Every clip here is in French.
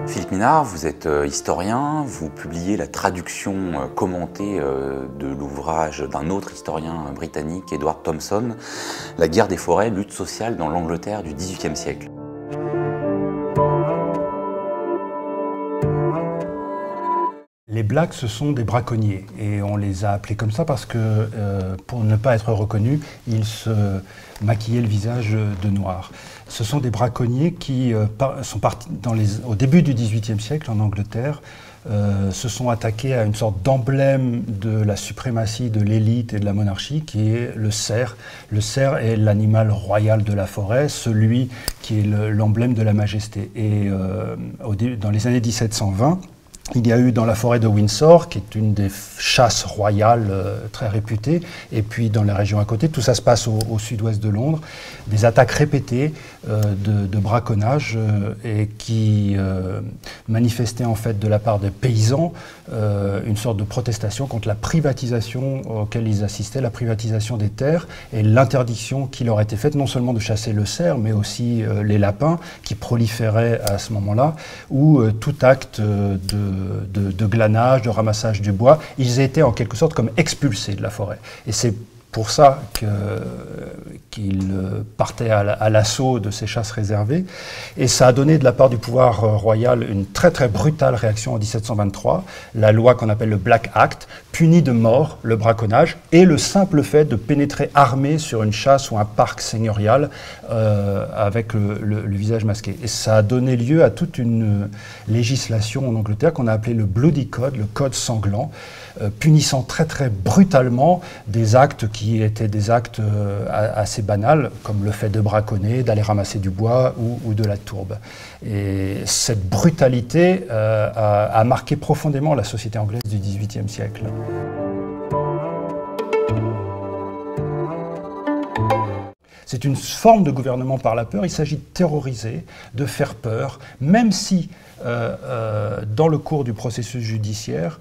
Philippe Minard, vous êtes historien, vous publiez la traduction commentée de l'ouvrage d'un autre historien britannique, Edward Thompson, La guerre des forêts, lutte sociale dans l'Angleterre du XVIIIe siècle. Les Blacks, ce sont des braconniers et on les a appelés comme ça parce que, pour ne pas être reconnus, ils se maquillaient le visage de noir. Ce sont des braconniers qui sont partis au début du XVIIIe siècle en Angleterre, se sont attaqués à une sorte d'emblème de la suprématie de l'élite et de la monarchie qui est le cerf. Le cerf est l'animal royal de la forêt, celui qui est l'emblème de la majesté. Et dans les années 1720, il y a eu dans la forêt de Windsor, qui est une des chasses royales très réputées, et puis dans la région à côté, tout ça se passe au sud-ouest de Londres, des attaques répétées de braconnage et qui manifestaient en fait de la part des paysans une sorte de protestation contre la privatisation auquel ils assistaient, la privatisation des terres et l'interdiction qui leur était faite non seulement de chasser le cerf, mais aussi les lapins qui proliféraient à ce moment-là, ou tout acte de glanage, de ramassage du bois, ils étaient en quelque sorte comme expulsés de la forêt. Et c'est pour ça qu'ils partaient à l'assaut de ces chasses réservées. Et ça a donné de la part du pouvoir royal une très très brutale réaction en 1723. La loi qu'on appelle le Black Act punit de mort le braconnage et le simple fait de pénétrer armé sur une chasse ou un parc seigneurial avec le visage masqué. Et ça a donné lieu à toute une législation en Angleterre qu'on a appelée le Bloody Code, le code sanglant, punissant très très brutalement des actes qui étaient des actes assez banals, comme le fait de braconner, d'aller ramasser du bois ou de la tourbe. Et cette brutalité a marqué profondément la société anglaise du XVIIIe siècle. C'est une forme de gouvernement par la peur. Il s'agit de terroriser, de faire peur, même si dans le cours du processus judiciaire,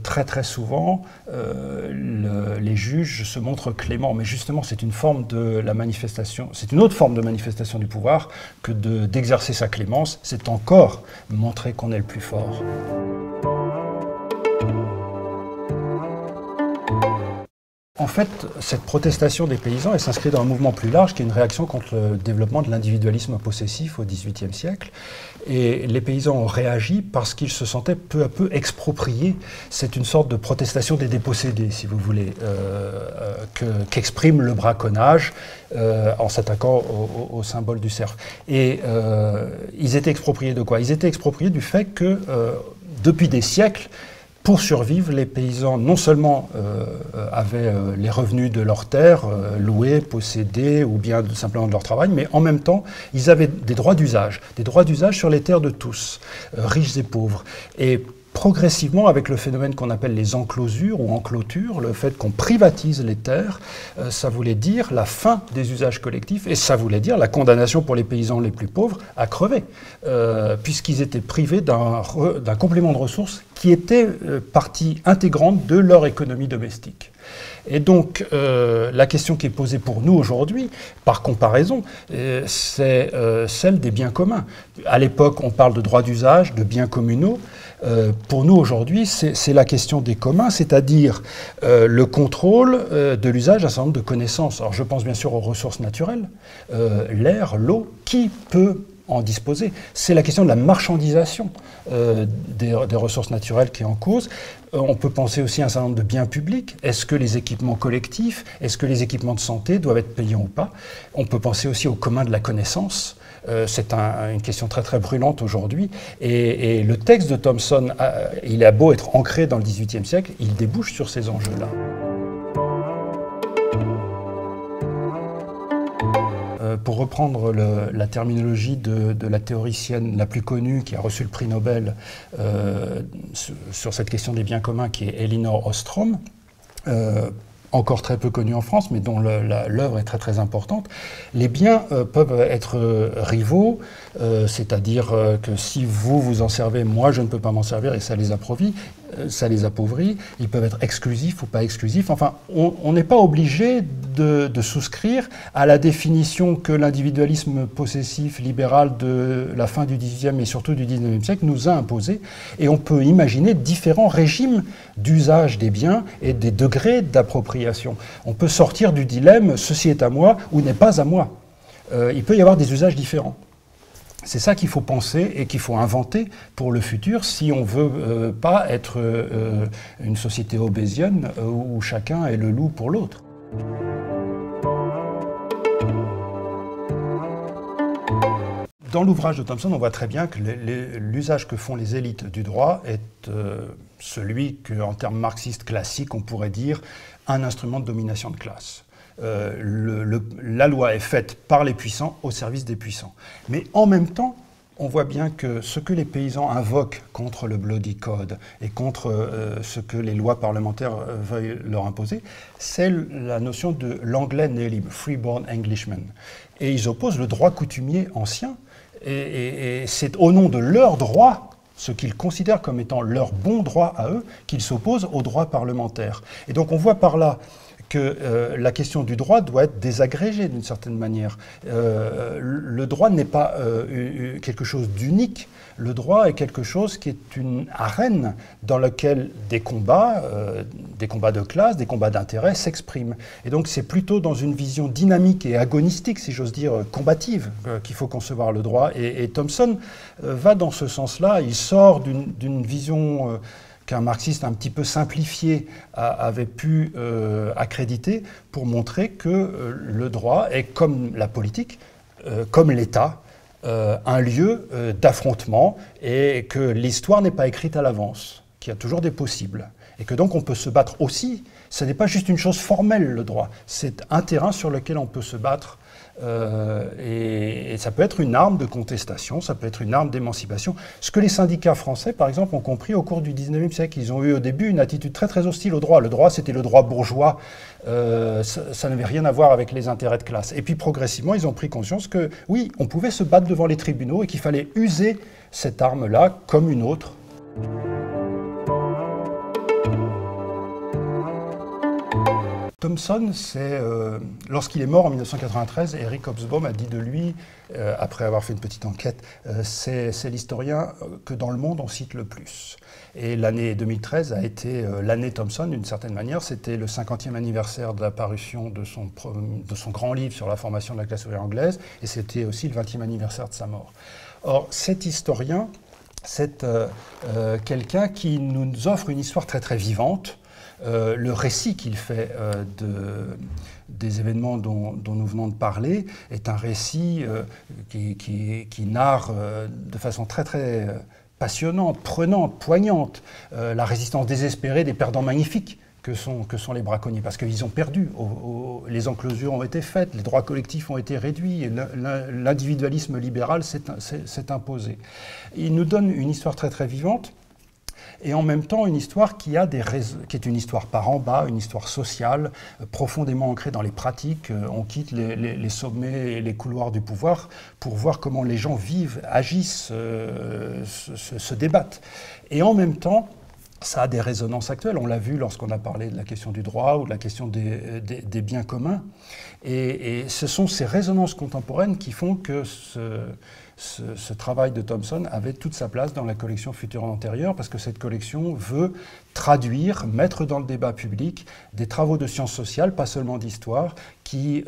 très très souvent, les juges se montrent cléments. Mais justement, c'est une forme de la manifestation, c'est une autre forme de manifestation du pouvoir que d'exercer sa clémence. C'est encore montrer qu'on est le plus fort. En fait, cette protestation des paysans, elle s'inscrit dans un mouvement plus large qui est une réaction contre le développement de l'individualisme possessif au XVIIIe siècle. Et les paysans ont réagi parce qu'ils se sentaient peu à peu expropriés. C'est une sorte de protestation des dépossédés, si vous voulez, qu'exprime le braconnage en s'attaquant au symbole du cerf. Et ils étaient expropriés de quoi? Ils étaient expropriés du fait que, depuis des siècles, pour survivre, les paysans non seulement avaient les revenus de leurs terres, loués, possédés, ou bien simplement de leur travail, mais en même temps, ils avaient des droits d'usage sur les terres de tous, riches et pauvres. Et progressivement, avec le phénomène qu'on appelle les enclosures ou enclotures, le fait qu'on privatise les terres, ça voulait dire la fin des usages collectifs et ça voulait dire la condamnation pour les paysans les plus pauvres à crever, puisqu'ils étaient privés d'un complément de ressources qui était partie intégrante de leur économie domestique. Et donc, la question qui est posée pour nous aujourd'hui, par comparaison, c'est celle des biens communs. À l'époque, on parle de droits d'usage, de biens communaux. Pour nous, aujourd'hui, c'est la question des communs, c'est-à-dire le contrôle de l'usage d'un certain nombre de connaissances. Alors, je pense bien sûr aux ressources naturelles, l'air, l'eau, qui peut en disposer. C'est la question de la marchandisation des ressources naturelles qui est en cause. On peut penser aussi à un certain nombre de biens publics. Est-ce que les équipements collectifs, est-ce que les équipements de santé doivent être payants ou pas? On peut penser aussi au commun de la connaissance. C'est une question très très brûlante aujourd'hui. Et le texte de Thompson, il a beau être ancré dans le XVIIIe siècle, il débouche sur ces enjeux-là. Pour reprendre la terminologie de la théoricienne la plus connue qui a reçu le prix Nobel sur cette question des biens communs, qui est Elinor Ostrom, encore très peu connue en France, mais dont l'œuvre est très très importante, les biens peuvent être rivaux, c'est-à-dire que si vous vous en servez, moi je ne peux pas m'en servir et ça les approvie. ça les appauvrit. Ils peuvent être exclusifs ou pas exclusifs. Enfin, on n'est pas obligé de souscrire à la définition que l'individualisme possessif libéral de la fin du XVIIIe et surtout du XIXe siècle nous a imposé. Et on peut imaginer différents régimes d'usage des biens et des degrés d'appropriation. On peut sortir du dilemme « ceci est à moi » ou « n'est pas à moi ». Il peut y avoir des usages différents. C'est ça qu'il faut penser et qu'il faut inventer pour le futur si on ne veut pas être une société obésienne où chacun est le loup pour l'autre. Dans l'ouvrage de Thompson, on voit très bien que l'usage que font les élites du droit est celui qu'en termes marxistes classiques, on pourrait dire un instrument de domination de classe. La loi est faite par les puissants au service des puissants. Mais en même temps, on voit bien que ce que les paysans invoquent contre le Bloody Code et contre ce que les lois parlementaires veuillent leur imposer, c'est la notion de l'anglais né libre, freeborn Englishman. Et ils opposent le droit coutumier ancien, et c'est au nom de leur droit, ce qu'ils considèrent comme étant leur bon droit à eux, qu'ils s'opposent au droit parlementaire. Et donc on voit par là que la question du droit doit être désagrégée d'une certaine manière. Le droit n'est pas quelque chose d'unique. Le droit est quelque chose qui est une arène dans laquelle des combats de classe, des combats d'intérêt s'expriment. Et donc c'est plutôt dans une vision dynamique et agonistique, si j'ose dire, combative, qu'il faut concevoir le droit. Et Thompson va dans ce sens-là. Il sort d'une vision qu'un marxiste un petit peu simplifié avait pu accréditer pour montrer que le droit est comme la politique, comme l'État, un lieu d'affrontement et que l'histoire n'est pas écrite à l'avance, qu'il y a toujours des possibles. Et que donc on peut se battre aussi. Ce n'est pas juste une chose formelle, le droit. C'est un terrain sur lequel on peut se battre. Et ça peut être une arme de contestation, ça peut être une arme d'émancipation. Ce que les syndicats français, par exemple, ont compris au cours du XIXe siècle. Ils ont eu au début une attitude très très hostile au droit. Le droit, c'était le droit bourgeois. Ça n'avait rien à voir avec les intérêts de classe. Et puis progressivement, ils ont pris conscience que oui, on pouvait se battre devant les tribunaux et qu'il fallait user cette arme-là comme une autre. Thompson, lorsqu'il est mort en 1993, Eric Hobsbawm a dit de lui, après avoir fait une petite enquête, c'est l'historien que dans le monde on cite le plus. Et l'année 2013 a été l'année Thompson d'une certaine manière. C'était le 50e anniversaire de la parution de son grand livre sur la formation de la classe ouvrière anglaise, et c'était aussi le 20e anniversaire de sa mort. Or, cet historien, c'est quelqu'un qui nous offre une histoire très très vivante. Le récit qu'il fait des événements dont nous venons de parler est un récit qui narre de façon très très passionnante, prenante, poignante la résistance désespérée des perdants magnifiques que sont les braconniers, parce qu'ils ont perdu. Les enclosures ont été faites, les droits collectifs ont été réduits, l'individualisme libéral s'est imposé. Il nous donne une histoire très très vivante, et en même temps une histoire qui est une histoire par en bas, une histoire sociale, profondément ancrée dans les pratiques. On quitte les sommets et les couloirs du pouvoir pour voir comment les gens vivent, agissent, se débattent. Et en même temps, ça a des résonances actuelles. On l'a vu lorsqu'on a parlé de la question du droit ou de la question des biens communs. Et ce sont ces résonances contemporaines qui font que ce travail de Thompson avait toute sa place dans la collection Futur antérieur, parce que cette collection veut traduire, mettre dans le débat public des travaux de sciences sociales, pas seulement d'histoire, qui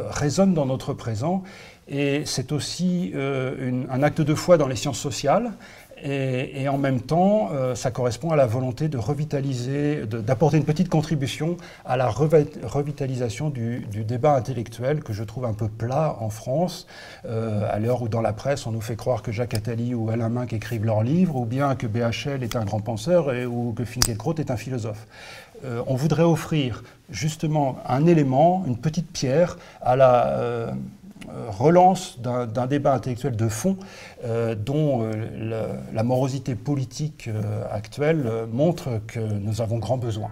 résonnent dans notre présent. Et c'est aussi un acte de foi dans les sciences sociales. Et en même temps, ça correspond à la volonté de revitaliser, d'apporter une petite contribution à la revitalisation du débat intellectuel que je trouve un peu plat en France, à l'heure où dans la presse on nous fait croire que Jacques Attali ou Alain Minck écrivent leurs livres, ou bien que BHL est un grand penseur ou que Finkielkraut est un philosophe. On voudrait offrir justement un élément, une petite pierre à la relance d'un débat intellectuel de fond dont la morosité politique actuelle montre que nous avons grand besoin.